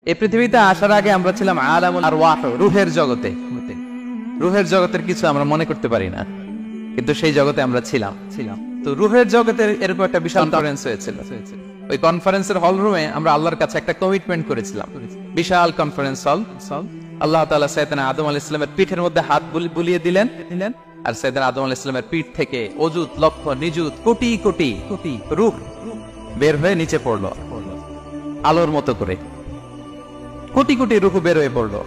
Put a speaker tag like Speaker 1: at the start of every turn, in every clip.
Speaker 1: এই পৃথিবীতে আসার আগে আমরা ছিলাম আলামুল আরওয়াহ, রূহের জগতে। রূহের জগতের কিছু আমরা মনে করতে পারি না, কিন্তু সেই জগতে আমরা ছিলাম। তো রূহের জগতের এরকম একটা বিশাল কনফারেন্স হয়েছিল। ওই কনফারেন্সের হল রুমে আমরা আল্লাহর কাছে একটা কমিটমেন্ট করেছিলাম। বিশাল কনফারেন্স হল। আল্লাহ তাআলা সাইয়েদনা আদম আলাইহিস সালামের পিঠের মধ্যে হাত বুলিয়ে দিলেন, আর সাইয়েদনা আদম আলাইহিস সালামের পিঠ থেকে অযুত লক্ষ নিযুত কোটি কোটি রূহ বের হয়ে নিচে পড়লো আলোর মতো করে। কোটি কোটি রূহ বের হয়ে পড়লো।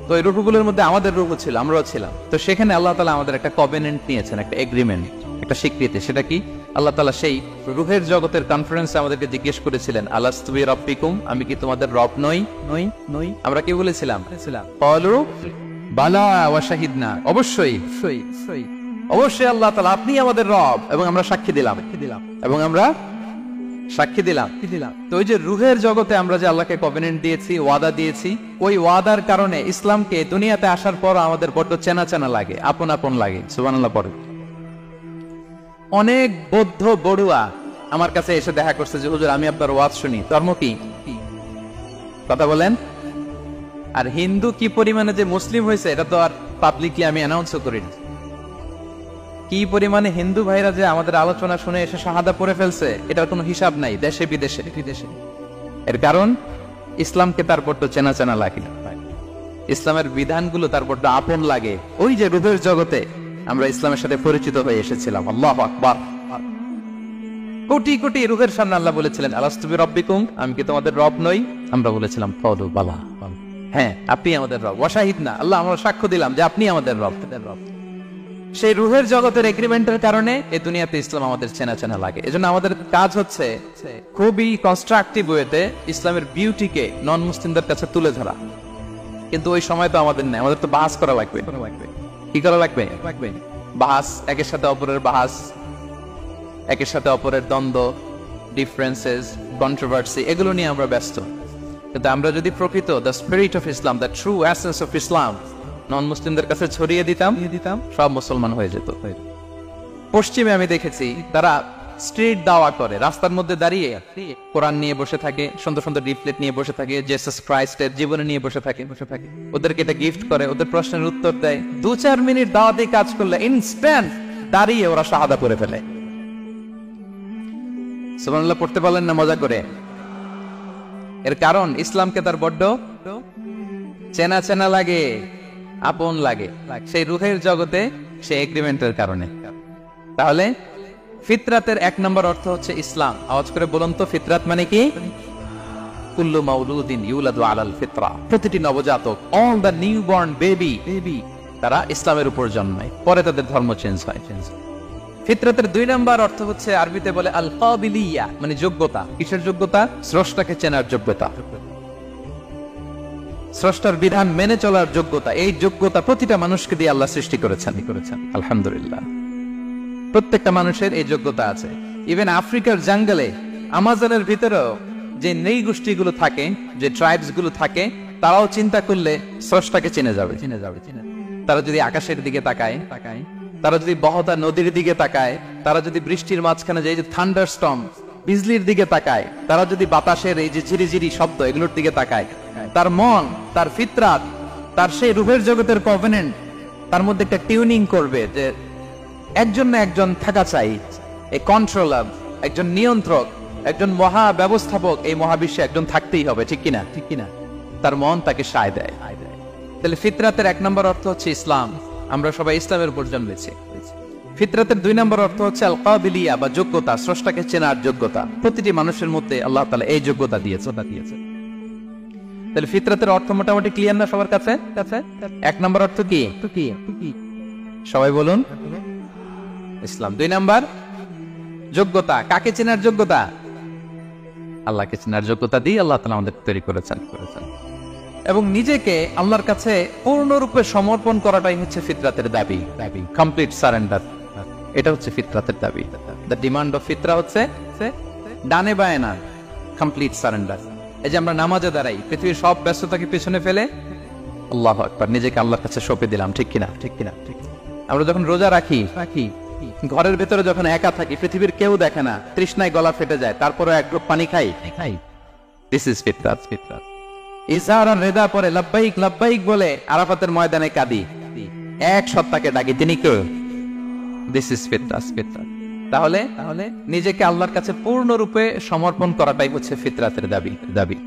Speaker 1: তো এই রূহগুলোর মধ্যে আমাদের রূহ ছিল, আমরাও ছিলাম। তো সেখানে আল্লাহ তাআলা আমাদের একটা কভেনেন্ট নিয়েছেন, একটা এগ্রিমেন্ট, একটা স্বীকৃতি। সেটা কি? আল্লাহ তাআলা সেই রূহের জগতের কনফারেন্সে আমাদেরকে জিজ্ঞেস করেছিলেন, আলাস্তু বিরাব্বিকুম, আমি কি তোমাদের রব নই? আমরা কি বলেছিলাম? ক্বালু বালা ওয়া শাহিদনা, অবশ্যই অবশ্যই আল্লাহ তাআলা আপনি আমাদের রব, এবং আমরা সাক্ষী দিলাম। তো ওই যে রূহের জগতে আমরা যে আল্লাহকে কভেনেন্ট দিয়েছি, ওয়াদা দিয়েছি, ওই ওয়াদার কারণে ইসলামকে দুনিয়াতে আসার পর আমাদের বড্ড চেনা চেনা লাগে, আপন আপন লাগে। সুবহানাল্লাহ পড়ে। অনেক বৌদ্ধ বড়ুয়া আমার কাছে এসে দেখা করছে যে হুজুর আমি আপনার ওয়াজ শুনি, ধর্ম কি কথা বলেন। আর হিন্দু কি পরিমাণে যে মুসলিম হয়েছে এটা তো আর পাবলিকলি আমি অ্যানাউন্সও করিনি। কি পরিমাণে হিন্দু ভাইরা যে আমাদের আলোচনা শুনে এসে শাহাদা পড়ে ফেলছে এটার কোনো হিসাব নাই, দেশে বিদেশে। এর কারণ ইসলামকে তার বড্ড চেনা চেনা লাগে, ইসলামের বিধানগুলো তার বড্ড আপন লাগে। ওই যে রূহের জগতে আমরা ইসলামের সাথে পরিচিত হয়ে এসেছিলাম। আল্লাহু আকবার। কোটি কোটি রূহের সামনে আল্লাহ বলেছিলেন, আলাস্তু বিরাব্বিকুম, আমি কি তোমাদের রব নই? আমরা বলেছিলাম ক্বালু বালা, হ্যাঁ আপনি আমাদের রব। ওয়া শাহিদনা, আল্লাহ আমরা সাক্ষ্য দিলাম যে আপনি আমাদের রব। সেই রূহের জগতের এগ্রিমেন্টের কারণে এই দুনিয়াতে ইসলাম আমাদের চেনা চেনা লাগে। এজন্য আমাদের কাজ হচ্ছে খুবই কনস্ট্রাকটিভ ওয়েতে ইসলামের বিউটিকে নন মুসলিমদের কাছে তুলে ধরা। কিন্তু ওই সময় তো আমাদের নেই, আমাদের তো বাহাস করা লাগবে। কি করা লাগবে? বাহাস, একের সাথে অপরের বাহাস, একের সাথে অপরের দ্বন্দ্ব, ডিফারেন্সেস, কন্ট্রোভার্সি, এগুলো নিয়ে আমরা ব্যস্ত। কিন্তু আমরা যদি প্রকৃত the spirit of Islam, the true essence of Islam non মুসলিমদের কাছে ছড়িয়ে দিতাম, সব মুসলমান হয়ে যেত। পশ্চিমে আমি দেখেছি তারা স্ট্রিট দাওয়া করে, রাস্তার মধ্যে দাঁড়িয়ে কোরআন নিয়ে বসে থাকে, সুন্দর সুন্দর লিফলেট নিয়ে বসে থাকে, জেসাস ক্রাইস্টের জীবনে নিয়ে বসে থাকে। ওদেরকে এটা গিফট করে, ওদের প্রশ্নের উত্তর দেয়। 2-4 মিনিট দাওয়াতে কাজ করলে ইনস্ট্যান্ট দাঁড়িয়ে ওরা শাহাদা পড়ে ফেলে। সুবহানাল্লাহ পড়তে পারলেন না মজা করে? এর কারণ ইসলামকে তার বড্ড চেনা চেনা লাগে, আপন লাগে, সেই রূহের জগতে সেই এগ্রিমেন্টের কারণে। তাহলে ফিতরাতের 1 নম্বর অর্থ হচ্ছে ইসলাম। আওয়াজ করে বলুন তো, ফিতরাত মানে কি? কুল্লু মাউলুদিন ইউলাদু আলাল ফিতরা, প্রতিটি নবজাতক, অল দ্য নিউবর্ন বেবি, তারা ইসলামের উপর জন্মায়, পরে তাদের ধর্ম চেঞ্জ হয়। ফিতরাতের 2 নম্বর অর্থ হচ্ছে আরবিতে বলে আল কাবিলিয়া, মানে যোগ্যতা। কিসের যোগ্যতা? স্রষ্টাকে চেনার যোগ্যতা, স্রষ্টার বিধান মেনে চলার যোগ্যতা। এই যোগ্যতা প্রতিটা মানুষকে দিয়ে আল্লাহ সৃষ্টি করেছেন। আলহামদুলিল্লাহ, প্রত্যেকটা মানুষের এই যোগ্যতা আছে। ইভেন আফ্রিকার জঙ্গলে, আমাজনের ভিতরেও যে নৃ গোষ্ঠীগুলো থাকে, যে ট্রাইবস গুলো থাকে, তারাও চিন্তা করলে স্রষ্টাকে চিনে যাবে। তারা যদি আকাশের দিকে তাকায়, তারা যদি বহতা নদীর দিকে তাকায়, তারা যদি বৃষ্টির মাঝখানে যে থান্ডার স্টর্ম, বিজলির দিকে তাকায়, তারা যদি বাতাসের এই যে ঝিরিঝিরি শব্দ এগুলোর দিকে তাকায়, তার মন, তার ফিতরাত, তার সেই রূহের জগতের কভেনেন্ট তার মধ্যে একটা টিউনিং করবে যে একজন না একজন থাকা চাই, এই কন্ট্রোলার, একজন নিয়ন্ত্রক, একজন মহা ব্যবস্থাপক এই মহাবিশ্বে একজন থাকতেই হবে। ঠিক কিনা? তার মন তাকে সায় দেয়। তাহলে ফিতরাতের 1 নম্বর অর্থ হচ্ছে ইসলাম। আমরা সবাই ইসলামের উপর জন্মেছি। ফিতরাতের 2 নম্বর অর্থ হচ্ছে আল কাবিলিয়া বা যোগ্যতা, স্রষ্টাকে চেনার যোগ্যতা। প্রতিটি মানুষের মধ্যে আল্লাহ তাআলা এই যোগ্যতা দিয়েছে। তাহলে ফিতরাতের অর্থ মোটামুটি ক্লিয়ার না সবার কাছে? 1 নম্বর অর্থ কি? সবাই বলুন, ইসলাম। 2 নম্বর যোগ্যতা। কাকে চেনার যোগ্যতা? আল্লাহকে চেনার যোগ্যতা দিয়ে আল্লাহ তাআলা আমাদের তৈরি করেছেন। এবং নিজেকে আল্লাহর কাছে পূর্ণরূপে সমর্পণ করাটাই হচ্ছে ফিতরাতের দাবি, কমপ্লিট সারেন্ডার। এটা হচ্ছে ফিতরাতের দাবি। দ্য ডিমান্ড অফ ফিতরা হচ্ছে ডানে বায়ে না, কমপ্লিট সারেন্ডার। এই যে আমরা নামাজে দাঁড়াই, পৃথিবীর সব ব্যস্ততাকে পিছনে ফেলে আল্লাহু আকবার, নিজেকে আল্লাহর কাছে সঁপে দিলাম। ঠিক কিনা? আমরা যখন রোজা রাখি, ঘরের ভেতরে যখন একা থাকি, পৃথিবীর কেউ দেখে না, তৃষ্ণায় গলা ফেটে যায়, তারপরে এক গ্রুপ পানি খাই। দিস ইজ ফিতরাত। ইজহারান রেদা পরে লাব্বাইক লাব্বাইক বলে আরাফাতের ময়দানে কাঁদি, এক সত্তাকে ডাকি, তিনি কে? দিস ইজ ফিতরাত, ফিতরাত। তাহলে নিজেকে আল্লাহর কাছে পূর্ণরূপে সমর্পণ করাটাই হচ্ছে ফিতরাতের দাবি।